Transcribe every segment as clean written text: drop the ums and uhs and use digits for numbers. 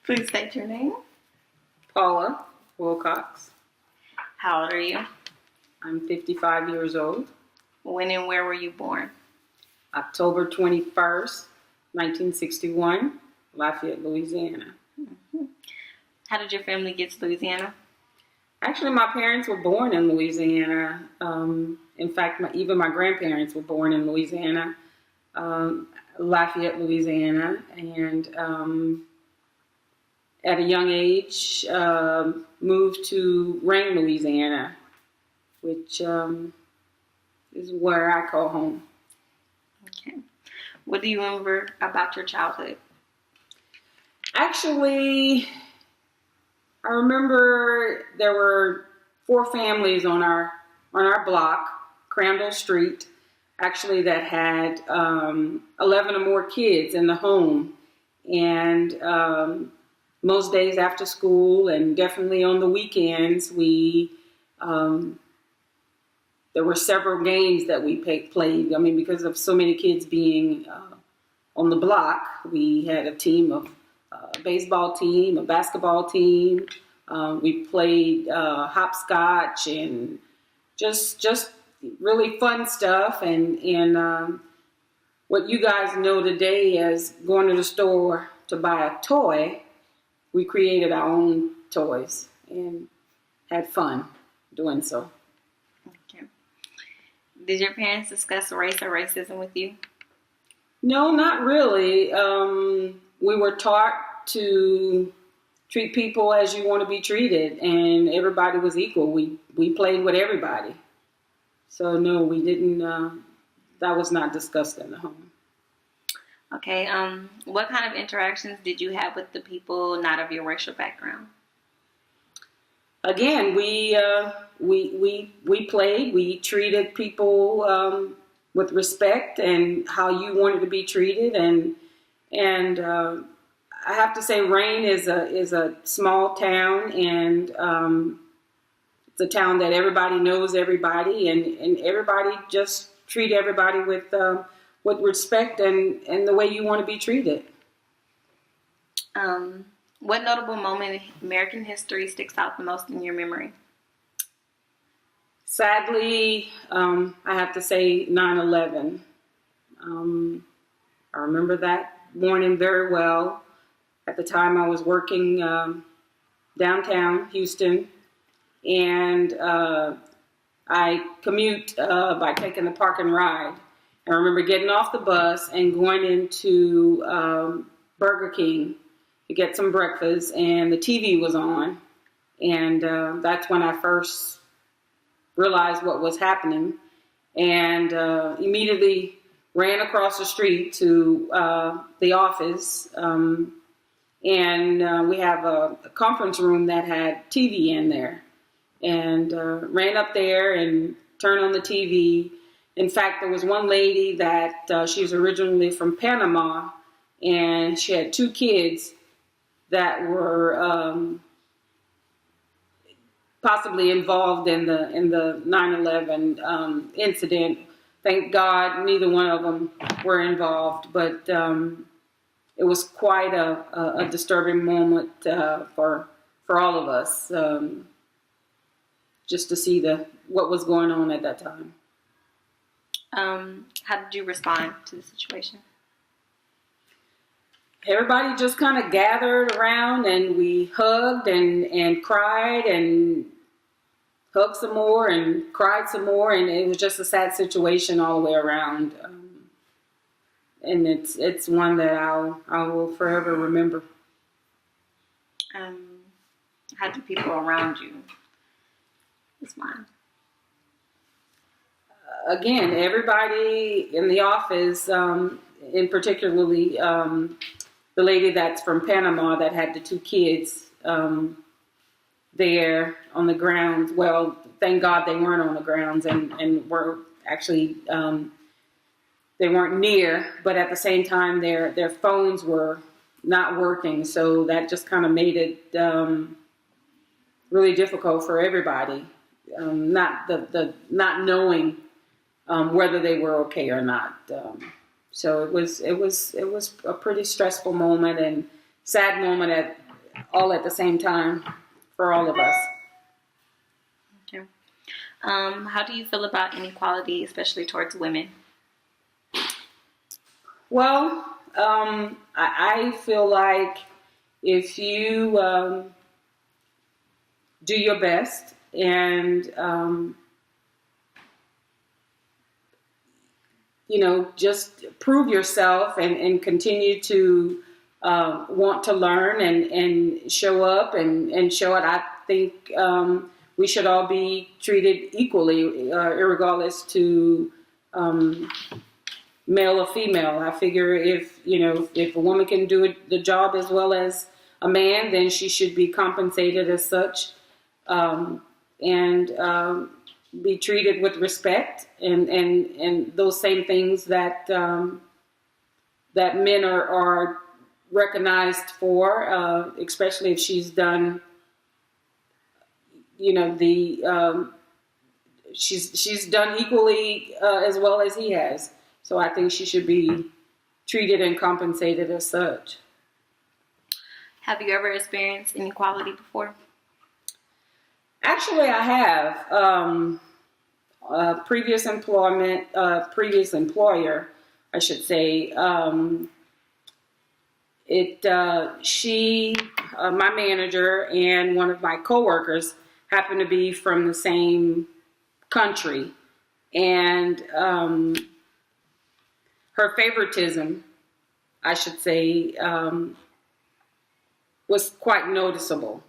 Please state your name. Paula, Wilcox. How old are you? I'm 55 years old. When and where were you born? October 21st, 1961, Lafayette, Louisiana. How did your family get to Louisiana? Actually, my parents were born in Louisiana. In fact, even my grandparents were born in Louisiana, Lafayette, Louisiana. And at a young age, moved to Rain, Louisiana, which is where I call home. Okay. What do you remember about your childhood? Actually, I remember there were 4 families on our block, Crandall Street, actually that had 11 or more kids in the home. And most days after school and definitely on the weekends, there were several games that we played. I mean, because of so many kids being on the block, we had a team of baseball team, a basketball team. We played hopscotch and just really fun stuff. And what you guys know today as going to the store to buy a toy, we created our own toys and had fun doing so. Okay. Did your parents discuss race or racism with you? No, not really. We were taught to treat people as you want to be treated, and everybody was equal. We played with everybody. So no, we didn't. That was not discussed in the home. Okay. What kind of interactions did you have with the people not of your racial background? Again, we played. We treated people with respect and how you wanted to be treated, and I have to say, Rain is a small town, and it's a town that everybody knows everybody, and everybody just treat everybody with respect and the way you want to be treated. What notable moment in American history sticks out the most in your memory? Sadly, I have to say 9/11. I remember that morning very well. At the time, I was working downtown Houston, and I commute by taking the park and ride. I remember getting off the bus and going into Burger King to get some breakfast, and the TV was on, and that's when I first realized what was happening, and immediately ran across the street to the office, and we have a conference room that had TV in there, and ran up there and turned on the TV. In fact, there was one lady that she's originally from Panama, and she had 2 kids that were possibly involved in the 9/11 incident. Thank God, neither one of them were involved, but it was quite a disturbing moment for all of us, just to see what was going on at that time. How did you respond to the situation? Everybody just kind of gathered around, and we hugged and cried and hugged some more and cried some more, and it was just a sad situation all the way around. And it's one that I will forever remember. How do people around you respond? Again, everybody in the office, in particularly the lady that's from Panama that had the 2 kids there on the grounds. Well, thank God they weren't on the grounds and were actually, they weren't near, but at the same time their phones were not working. So that just kind of made it really difficult for everybody, not knowing whether they were okay or not. So it was a pretty stressful moment and sad moment all at the same time for all of us. Okay. How do you feel about inequality, especially towards women? Well, I feel like if you do your best and just prove yourself and continue to want to learn and show up and show it. I think we should all be treated equally, regardless to male or female. I figure if a woman can do the job as well as a man, then she should be compensated as such, and be treated with respect and those same things that that men are recognized for, especially if she's done, she's done equally as well as he has. So I think she should be treated and compensated as such. Have you ever experienced inequality before? Actually, I have. Previous employer, I should say. My manager and one of my coworkers happened to be from the same country, and her favoritism, I should say, was quite noticeable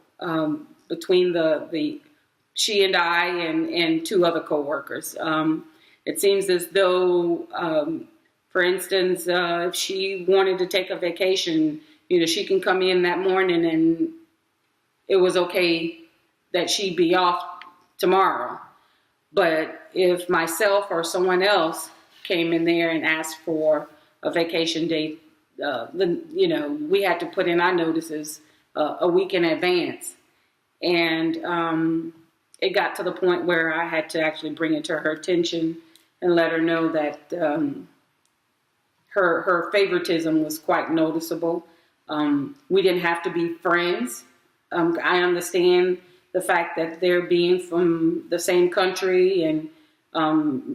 between she and I and two other coworkers. It seems as though, for instance, if she wanted to take a vacation, she can come in that morning and it was okay that she'd be off tomorrow. But if myself or someone else came in there and asked for a vacation date, then we had to put in our notices a week in advance. And it got to the point where I had to actually bring it to her attention and let her know that her favoritism was quite noticeable. We didn't have to be friends. I understand the fact that they're being from the same country, and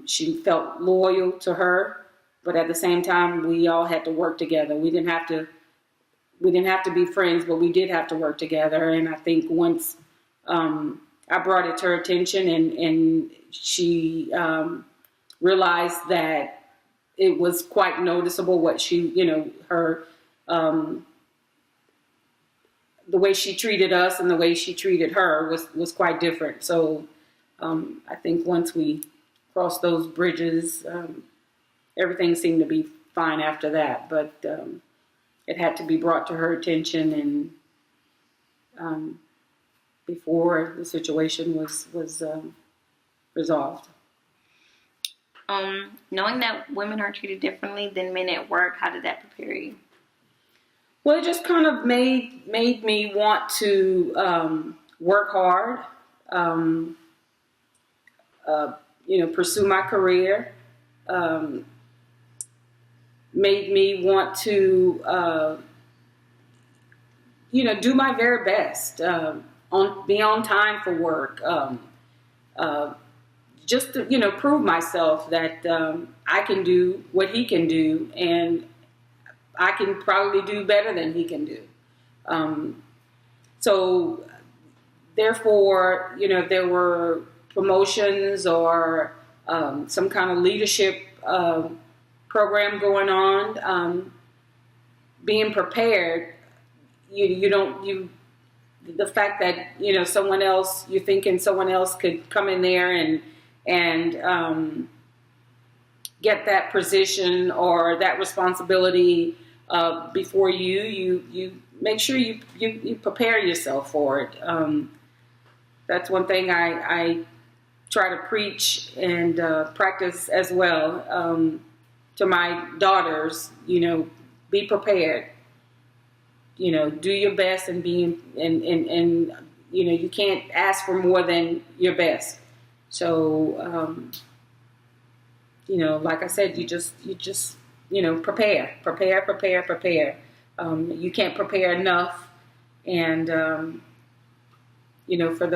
she felt loyal to her, but at the same time, we all had to work together. We didn't have to be friends, but we did have to work together. And I think once I brought it to her attention, and she realized that it was quite noticeable what her the way she treated us and the way she treated her was quite different. So I think once we crossed those bridges, everything seemed to be fine after that. But it had to be brought to her attention, and before the situation was resolved. Knowing that women are treated differently than men at work, how did that prepare you? Well, it just kind of made me want to work hard, pursue my career. Made me want to, do my very best, be on time for work, just to, prove myself that I can do what he can do, and I can probably do better than he can do. So therefore, if there were promotions or some kind of leadership program going on, being prepared, the fact that, someone else, you're thinking someone else could come in there and get that position or that responsibility before you make sure you prepare yourself for it. That's one thing I try to preach and practice as well to my daughters. Be prepared. Do your best and you can't ask for more than your best. So like I said, you just prepare. You can't prepare enough And for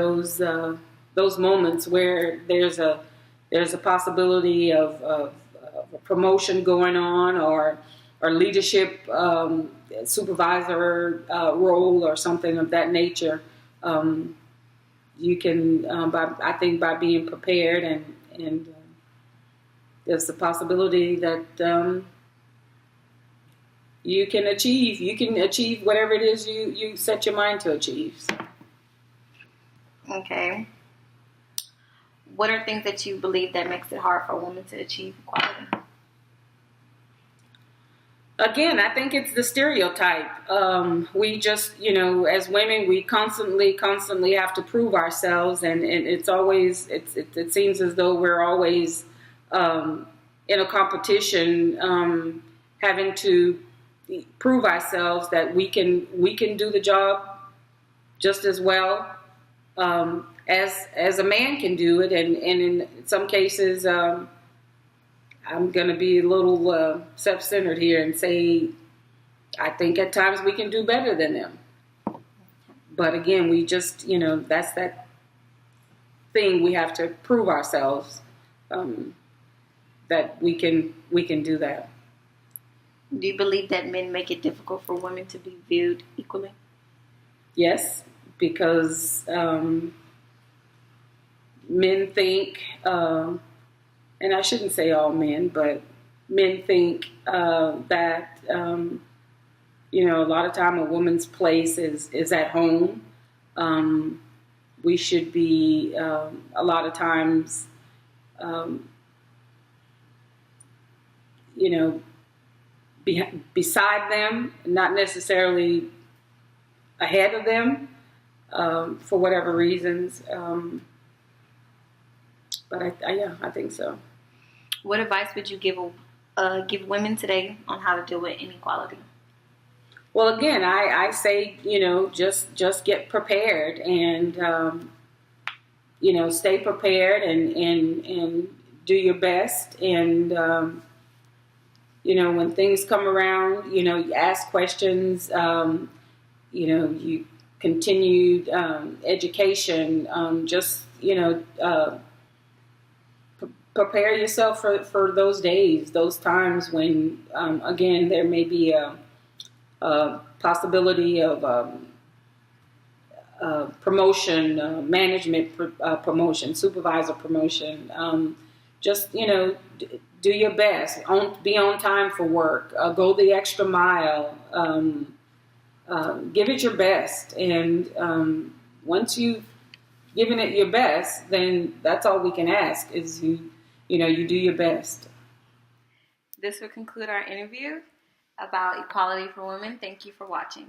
those moments where there's a possibility of a promotion going on, or leadership, supervisor role or something of that nature, you can, I think, by being prepared, and there's the possibility that you can achieve whatever it is you set your mind to achieve. So. Okay. What are things that you believe that makes it hard for a woman to achieve equality? Again, I think it's the stereotype. We just, as women, we constantly have to prove ourselves, and it's always, it seems as though we're always in a competition, having to prove ourselves that we can do the job just as well as a man can do it, and in some cases, I'm going to be a little self-centered here and say I think at times we can do better than them. But again, we just, that's that thing, we have to prove ourselves that we can do that. Do you believe that men make it difficult for women to be viewed equally? Yes, because men think, and I shouldn't say all men, but men think that, a lot of time a woman's place is at home. We should be, a lot of times, beside them, not necessarily ahead of them, for whatever reasons. But I think so. What advice would you give women today on how to deal with inequality? Well, again, I say, just get prepared, and stay prepared, and do your best, and when things come around, you ask questions, you continued education, just prepare yourself for those days, those times when, again, there may be a possibility of promotion, management promotion, supervisor promotion. Just, do your best. Be on time for work. Go the extra mile. Give it your best. And once you've given it your best, then that's all we can ask is you do your best. This will conclude our interview about equality for women. Thank you for watching.